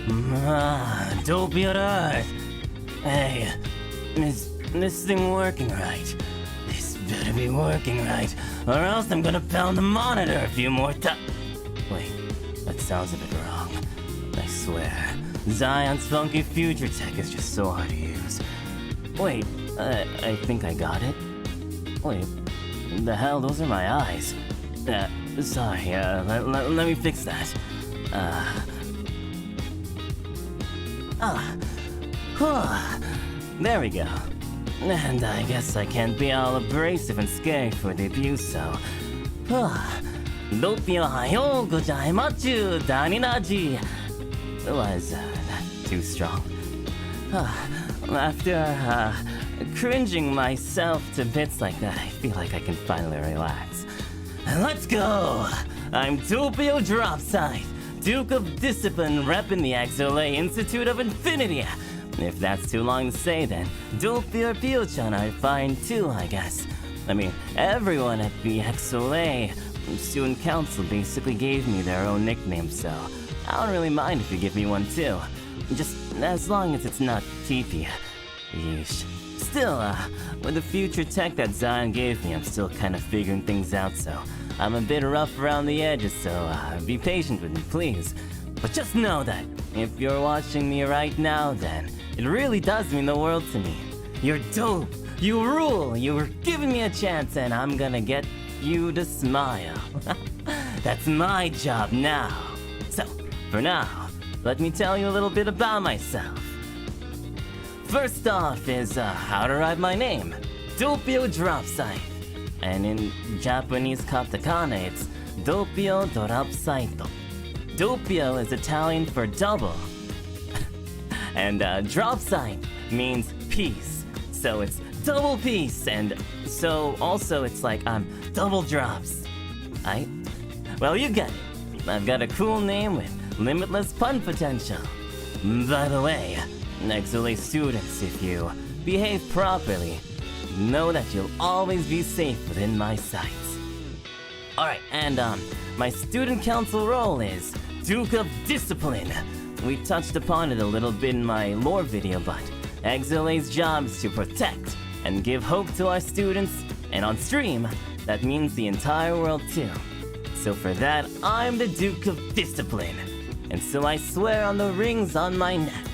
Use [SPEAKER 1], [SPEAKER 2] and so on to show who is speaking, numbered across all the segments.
[SPEAKER 1] Doppio Dropscythe. Hey, is this thing working right? This better be working right, or else I'm gonna pound the monitor a few more times. Wait, that sounds a bit wrong. I swear, Zion's funky future tech is just so hard to use. Wait, I think I got it. Wait, the hell, those are my eyes. Sorry, let me fix that. There we go. And I guess I can't be all abrasive and scary for debut, so... Doppio hayo gozaimasu daninaji. Was that too strong? After cringing myself to bits like that, I feel like I can finally relax. Let's go! I'm Doppio Dropscythe, Duke of Discipline, repping the XLA Institute of Infinity. If that's too long to say, then Doppio Pio-chan are fine too, I guess. I mean, everyone at the XLA Student Council basically gave me their own nickname, so I don't really mind if you give me one too. Just as long as it's not TP. Yeesh. Still, with the future tech that Zion gave me, I'm still kind of figuring things out, so I'm a bit rough around the edges, so be patient with me, please. But just know that if you're watching me right now, then it really does mean the world to me. You're dope, you rule, you're giving me a chance, and I'm gonna get you to smile. That's my job now. So, for now, let me tell you a little bit about myself. First off is how to write my name, Doppio Dropscythe. And in Japanese katakana, it's Doppio Dropscythe. Doppio is Italian for double. And Dropscythe means peace. So it's double peace, and so also it's like I'm double drops. Well, you get it. I've got a cool name with limitless pun potential. By the way, XLA students, if you behave properly, know that you'll always be safe within my sights. Alright, and my student council role is Duke of Discipline. We touched upon it a little bit in my lore video, but XLA's job is to protect and give hope to our students, and on stream, that means the entire world too. So for that, I'm the Duke of Discipline. And so I swear on the rings on my neck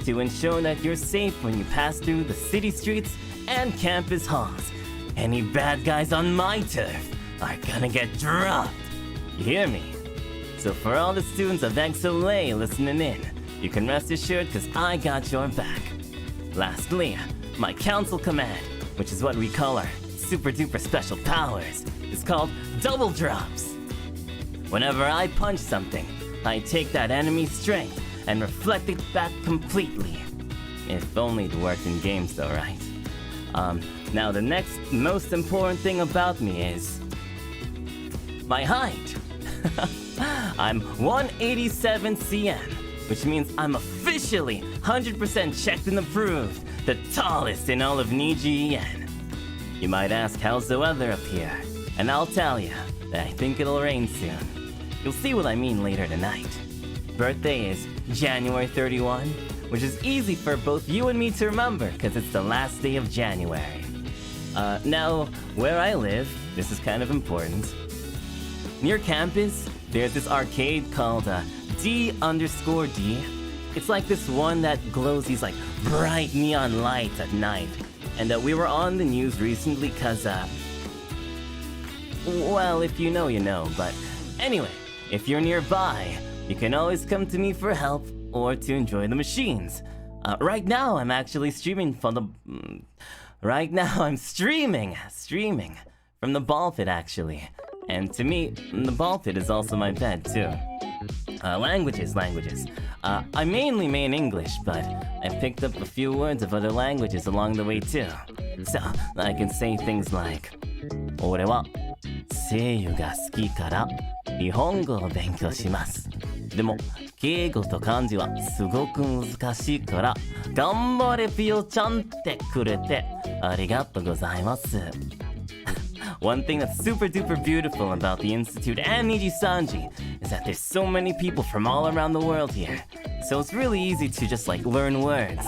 [SPEAKER 1] to ensure that you're safe when you pass through the city streets and campus halls. Any bad guys on my turf are gonna get dropped. You hear me? So for all the students of XLA listening in, you can rest assured because I got your back. Lastly, my council command, which is what we call our super duper special powers, is called double drops. Whenever I punch something, I take that enemy's strength and reflect it back completely. If only it worked in games though, right? Now the next most important thing about me is my height. I'm 187 cm, which means I'm officially 100% checked and approved, the tallest in all of Niji-en. You might ask, how's the weather up here? And I'll tell you that I think it'll rain soon. You'll see what I mean later tonight. Birthday is January 31, which is easy for both you and me to remember because it's the last day of January. Now, where I live, this is kind of important. Near campus, there's this arcade called D_D. It's like this one that glows these like bright neon lights at night. And we were on the news recently cause, well, if you know, you know. But anyway, if you're nearby, you can always come to me for help or to enjoy the machines. Right now, I'm actually streaming from the... Right now, I'm streaming from the ball pit, actually. And to me, the ball pit is also my bed, too. Languages. I mainly main English, but I picked up a few words of other languages along the way, too. So, I can say things like... 俺は声優が好きから日本語を勉強します。でも、敬語と漢字はすごく難しいから頑張れピヨちゃんってくれてありがとうございます。One thing that's super duper beautiful about the Institute and Niji Sanji is that there's so many people from all around the world here. so it's really easy to just like learn words.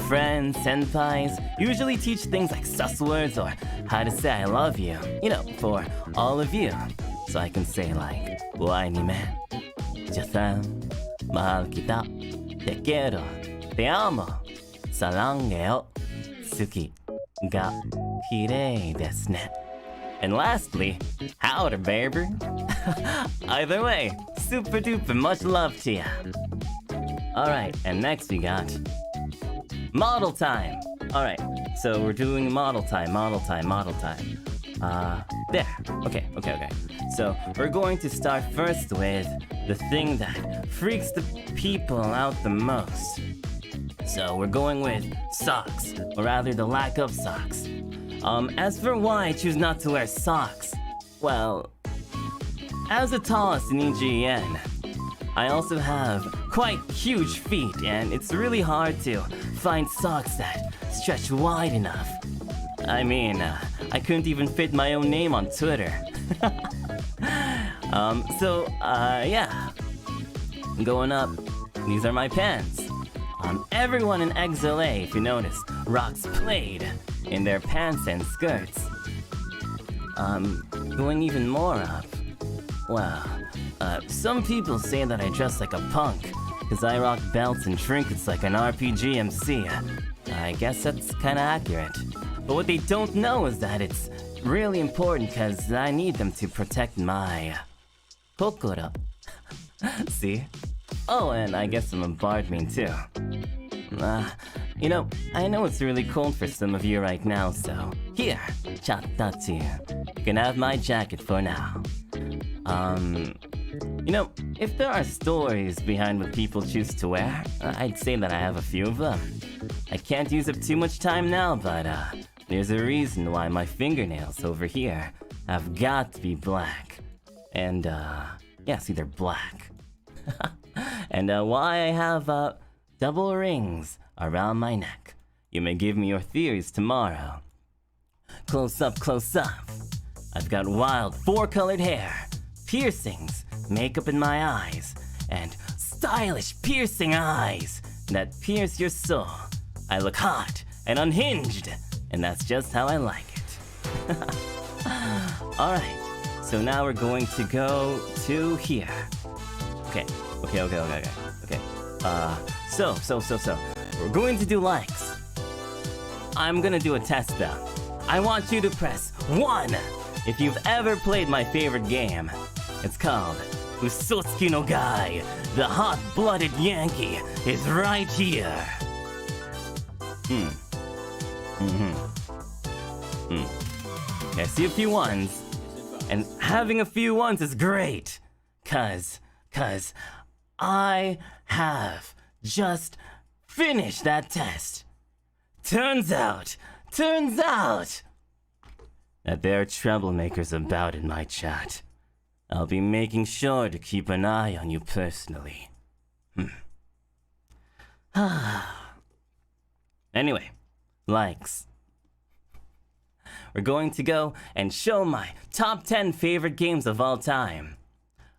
[SPEAKER 1] Friends, senpais usually teach things like sus words or how to say I love you, you know, for all of you. So I can say like, why ni me, Jasan, mahal kita, te quiero, te amo, sarangeo, suki, ga, kirei desu ne. And lastly, howdy, baby. Either way, super duper much love to ya. Alright, and next we got model time. Alright, so we're doing model time. There. Okay. So we're going to start first with the thing that freaks the people out the most. So we're going with socks, or rather the lack of socks. As for why I choose not to wear socks, well, as the tallest in EGN, I also have quite huge feet, and it's really hard to find socks that stretch wide enough. I mean, I couldn't even fit my own name on Twitter. Yeah. Going up, these are my pants. Everyone in XLA, if you notice, rocks plaid in their pants and skirts. Going even more up, well, some people say that I dress like a punk, cause I rock belts and trinkets like an RPG MC. I guess that's kinda accurate. But what they don't know is that it's really important cause I need them to protect my kokoro. See? Oh, and I guess I'm a bard mean too. You know, I know it's really cold for some of you right now, so here, chatatsu. You can have my jacket for now. You know, if there are stories behind what people choose to wear, I'd say that I have a few of them. I can't use up too much time now, but there's a reason why my fingernails over here have got to be black. And yeah, see, they're black. And why I have double rings around my neck. You may give me your theories tomorrow. Close up. I've got wild 4-colored hair, piercings, makeup in my eyes, and stylish piercing eyes that pierce your soul. I look hot and unhinged, and that's just how I like it. Alright, so now we're going to go to here. Okay. So, we're going to do likes. I'm gonna do a test though. I want you to press 1 if you've ever played my favorite game. It's called Usotsuki no Gai. The hot-blooded Yankee is right here. I see a few ones, and having a few ones is great, cause I have just finished that test. Turns out that there are troublemakers about in my chat. I'll be making sure to keep an eye on you personally. Anyway, likes. We're going to go and show my top 10 favorite games of all time.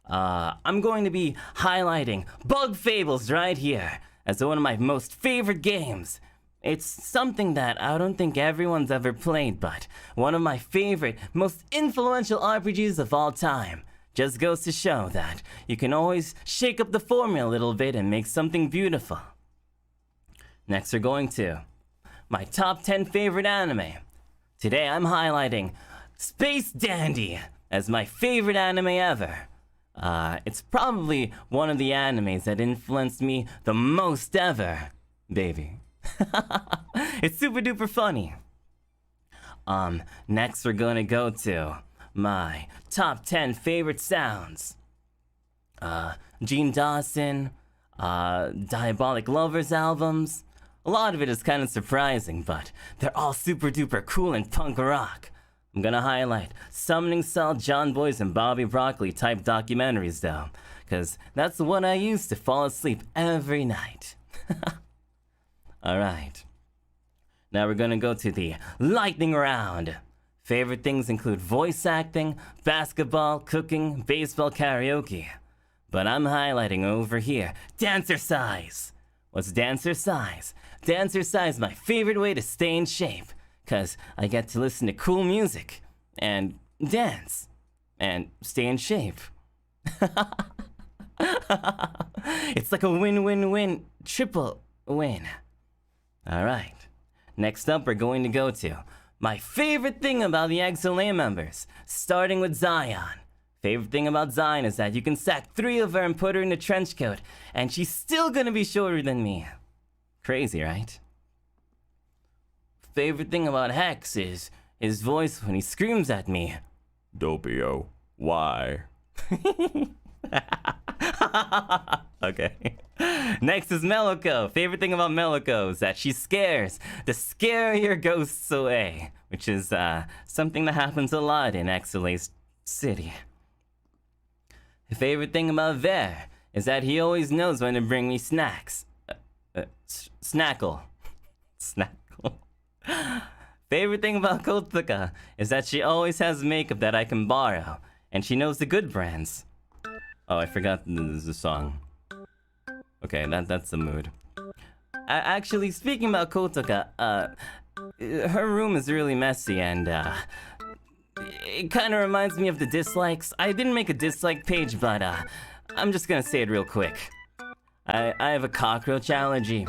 [SPEAKER 1] I'm going to be highlighting Bug Fables right here as one of my most favorite games. It's something that I don't think everyone's ever played, but one of my favorite, most influential RPGs of all time. Just goes to show that you can always shake up the formula a little bit and make something beautiful. Next we're going to my top 10 favorite anime. Today I'm highlighting Space Dandy as my favorite anime ever. It's probably one of the animes that influenced me the most ever, baby. It's super duper funny. Next we're gonna go to my top 10 favorite sounds. Gene Dawson, Diabolic Lovers albums. A lot of it is kind of surprising, but they're all super duper cool and punk rock. I'm gonna highlight Summoning Cell, John Boys, and Bobby Broccoli type documentaries though, cause that's what I use to fall asleep every night. Alright. Now we're gonna go to the lightning round. Favorite things include voice acting, basketball, cooking, baseball, karaoke. But I'm highlighting over here, dancer size. What's dancer size? Dancer size is my favorite way to stay in shape, cause I get to listen to cool music, and dance, and stay in shape. It's like a win-win-win, triple win. Alright, next up we're going to go to my favorite thing about the XLA members, starting with Zion. Favorite thing about Zion is that you can sack 3 of her and put her in a trench coat, and she's still gonna be shorter than me. Crazy, right? Favorite thing about Hex is his voice when he screams at me. Doppio, why? Okay. Next is Meloko. Favorite thing about Meloko is that she scares the scarier ghosts away, which is something that happens a lot in XLA's city. Favorite thing about Ver is that he always knows when to bring me snacks. Snackle. Snackle. Favorite thing about Kotaka is that she always has makeup that I can borrow, and she knows the good brands. Oh, I forgot the song. Okay, that's the mood. Actually, speaking about Kotaka, her room is really messy, and it kind of reminds me of the dislikes. I didn't make a dislike page, but I'm just gonna say it real quick. I have a cockroach allergy.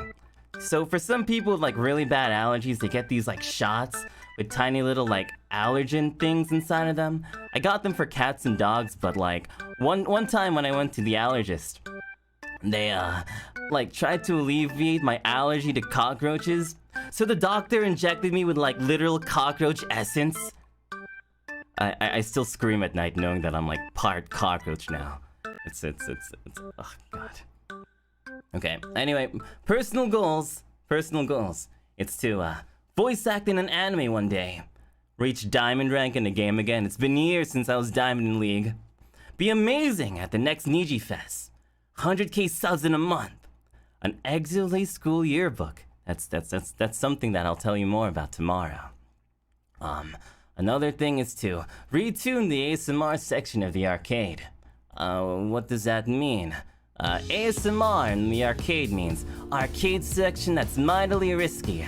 [SPEAKER 1] So for some people with like really bad allergies, they get these like shots with tiny little like allergen things inside of them. I got them for cats and dogs, but like one time when I went to the allergist, they like tried to alleviate my allergy to cockroaches. So the doctor injected me with like literal cockroach essence. I still scream at night knowing that I'm like part cockroach now. It's oh god. Okay, anyway, personal goals. It's to voice act in an anime one day. Reach diamond rank in the game again. It's been years since I was diamond in League. Be amazing at the next Niji Fest. 100k subs in a month. An XLA school yearbook. That's something that I'll tell you more about tomorrow. Another thing is to retune the ASMR section of the arcade. What does that mean? ASMR in the arcade means arcade section that's mightily risky,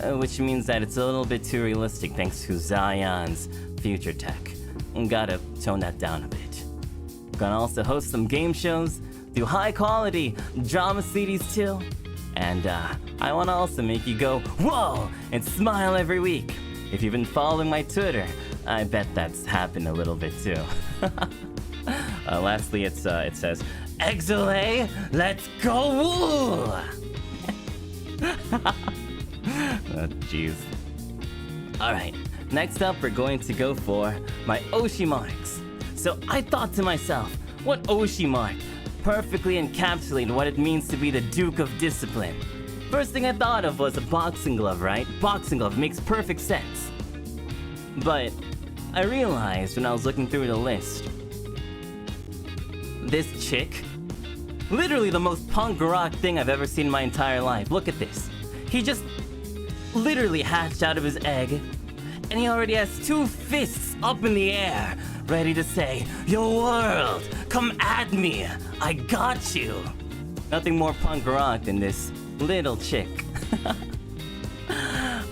[SPEAKER 1] which means that it's a little bit too realistic thanks to Zion's future tech. Gotta tone that down a bit. Gonna also host some game shows, do high quality drama CDs too, and I wanna also make you go whoa and smile every week. If you've been following my Twitter, I bet that's happened a little bit too. Lastly, it says, XLA, let's go woo! Oh, jeez. Alright, next up we're going to go for my Oshi marks. So I thought to myself, what Oshi mark perfectly encapsulated what it means to be the Duke of Discipline? First thing I thought of was a boxing glove, right? Boxing glove makes perfect sense. But I realized when I was looking through the list, this chick, literally the most punk rock thing I've ever seen in my entire life. Look at this. He just literally hatched out of his egg, and he already has 2 fists up in the air, ready to say, "Yo world, come at me, I got you." Nothing more punk rock than this little chick.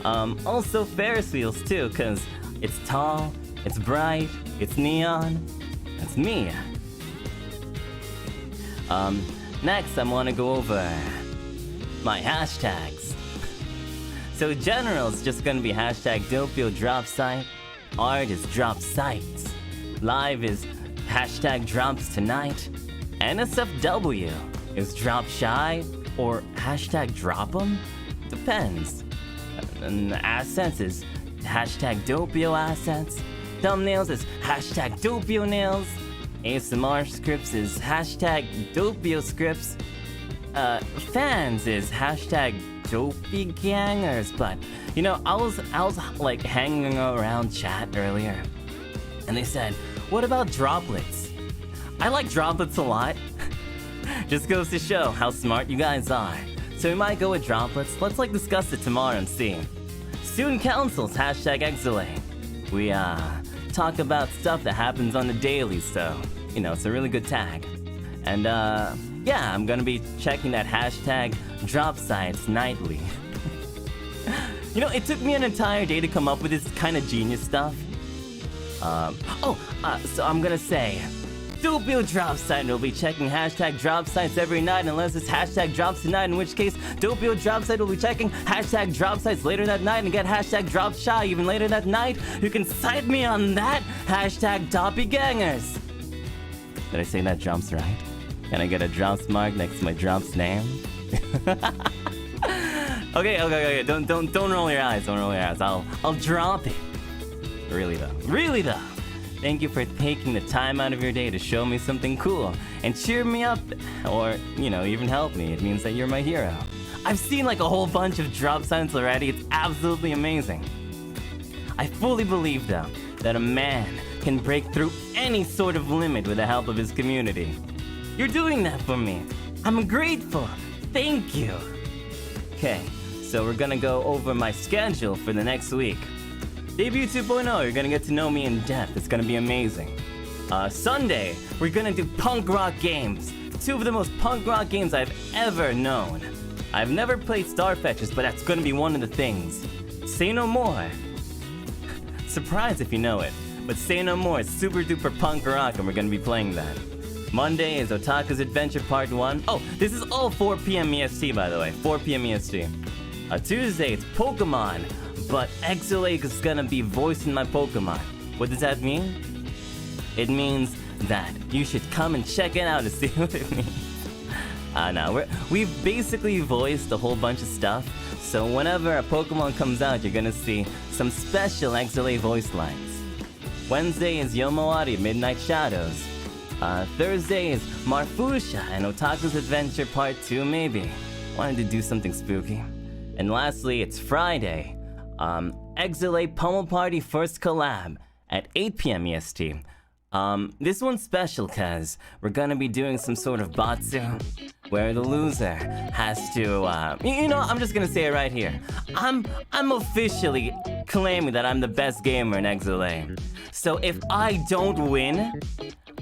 [SPEAKER 1] Also Ferris wheels too, cause it's tall, it's bright, it's neon. That's me. Next I want to go over my hashtags. So general is just gonna be hashtag Doppio Dropscythe. Art is Dropscythe. Live is hashtag Drops Tonight. NSFW is Drop Shy or hashtag Drop 'em? Depends. And assets is hashtag Doppio Assets. Thumbnails is hashtag Doppio Nails. ASMR scripts is hashtag Doppio Scripts. Fans is hashtag Dopey Gangers. But you know, I was like hanging around chat earlier, and they said, "What about droplets?" I like droplets a lot. Just goes to show how smart you guys are. So we might go with droplets. Let's like discuss it tomorrow and see. Student councils hashtag XLA. We talk about stuff that happens on the daily, so you know it's a really good tag. And yeah, I'm gonna be checking that hashtag Dropscythe nightly. You know, it took me an entire day to come up with this kind of genius stuff. So I'm gonna say, Doppio Dropscythe will be checking hashtag Dropscythe every night unless it's hashtag Drops tonight, in which case Doppio Dropscythe will be checking hashtag Dropscythe later that night and get hashtag Dropshy even later that night. You can cite me on that hashtag Doppelgangers. Did I say that Drops right? Can I get a Drops mark next to my Drops name? Okay. Don't roll your eyes. Don't roll your eyes. I'll drop it. Really though. Thank you for taking the time out of your day to show me something cool and cheer me up, or even help me. It means that you're my hero. I've seen like a whole bunch of drop signs already. It's absolutely amazing. I fully believe though that a man can break through any sort of limit with the help of his community. You're doing that for me. I'm grateful. Thank you. Okay, so we're gonna go over my schedule for the next week. Debut 2.0, you're gonna get to know me in depth. It's gonna be amazing. Sunday, we're gonna do punk rock games. Two of the most punk rock games I've ever known. I've never played Starfetches, but that's gonna be one of the things. Say No More. Surprise if you know it, but Say No More is super duper punk rock and we're gonna be playing that. Monday is Otaku's Adventure Part 1. Oh, this is all 4 p.m. EST by the way, 4 p.m. EST. Tuesday, it's Pokemon, but Exolake is gonna be voicing my Pokemon. What does that mean? It means that you should come and check it out to see what it means. No, we've basically voiced a whole bunch of stuff, so whenever a Pokemon comes out, you're gonna see some special Exolake voice lines. Wednesday is Yomoari Midnight Shadows. Thursday is Marfusha and Otaku's Adventure Part 2 maybe. Wanted to do something spooky. And lastly, it's Friday. Exolate Pummel Party First Collab at 8 p.m. EST. This one's special cause we're gonna be doing some sort of batsu where the loser has to, I'm just gonna say it right here. I'm officially claiming that I'm the best gamer in Exolate. So if I don't win,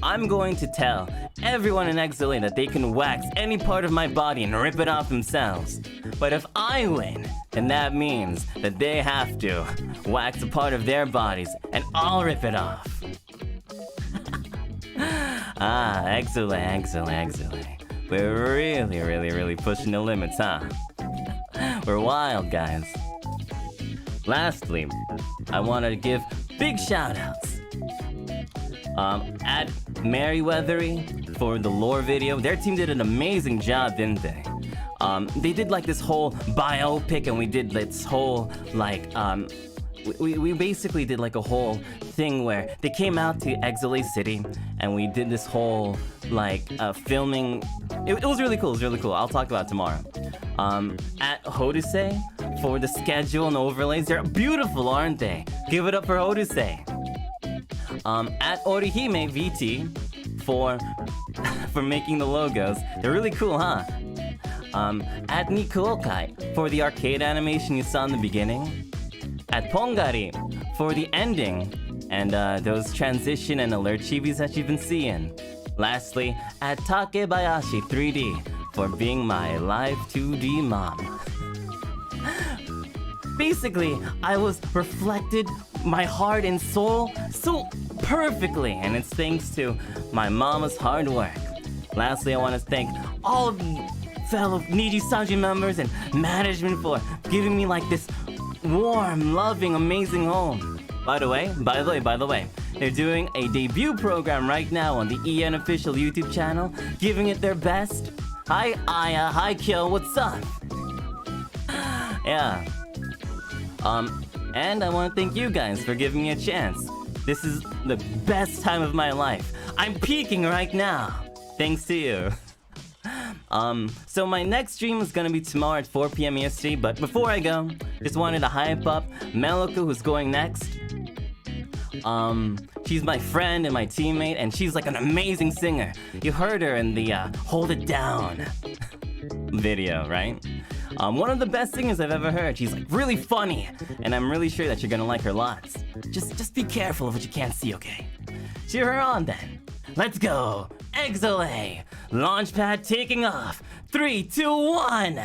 [SPEAKER 1] I'm going to tell everyone in Exolate that they can wax any part of my body and rip it off themselves. But if I win, then that means that they have to wax a part of their bodies and I'll rip it off. Exolate. We're really pushing the limits, huh? We're wild, guys. Lastly, I want to give big shout-outs. At Merryweathery for the lore video. Their team did an amazing job, didn't they? They did like this whole biopic and we did this whole like we basically did like a whole thing where they came out to Exolate City and we did this whole like filming. It was really cool. I'll talk about it tomorrow. At Hodusei for the schedule and overlays. They're beautiful, aren't they? Give it up for Hodusei. At Orihime VT for making the logos. They're really cool, huh? At Nikuokai for the arcade animation you saw in the beginning. At Pongari for the ending and those transition and alert chibis that you've been seeing. Lastly, at Takebayashi 3D for being my live 2D mom. Basically, I was reflected my heart and soul so perfectly, and it's thanks to my mama's hard work. Lastly, I want to thank all of the fellow Niji Sanji members and management for giving me like this warm, loving, amazing home. By the way, they're doing a debut program right now on the EN official YouTube channel, giving it their best. Hi Aya, hi Kyo, what's up? Yeah. And I want to thank you guys for giving me a chance. This is the best time of my life. I'm peaking right now, thanks to you. So my next stream is gonna be tomorrow at 4 p.m. EST, but before I go, just wanted to hype up Meloku, who's going next. She's my friend and my teammate, and she's like an amazing singer. You heard her in the Hold It Down video, right? One of the best singers I've ever heard. She's like really funny, and I'm really sure that you're gonna like her lots. Just be careful of what you can't see, okay? Cheer her on then. Let's go! Exolate! Launchpad taking off. 3, 2, 1.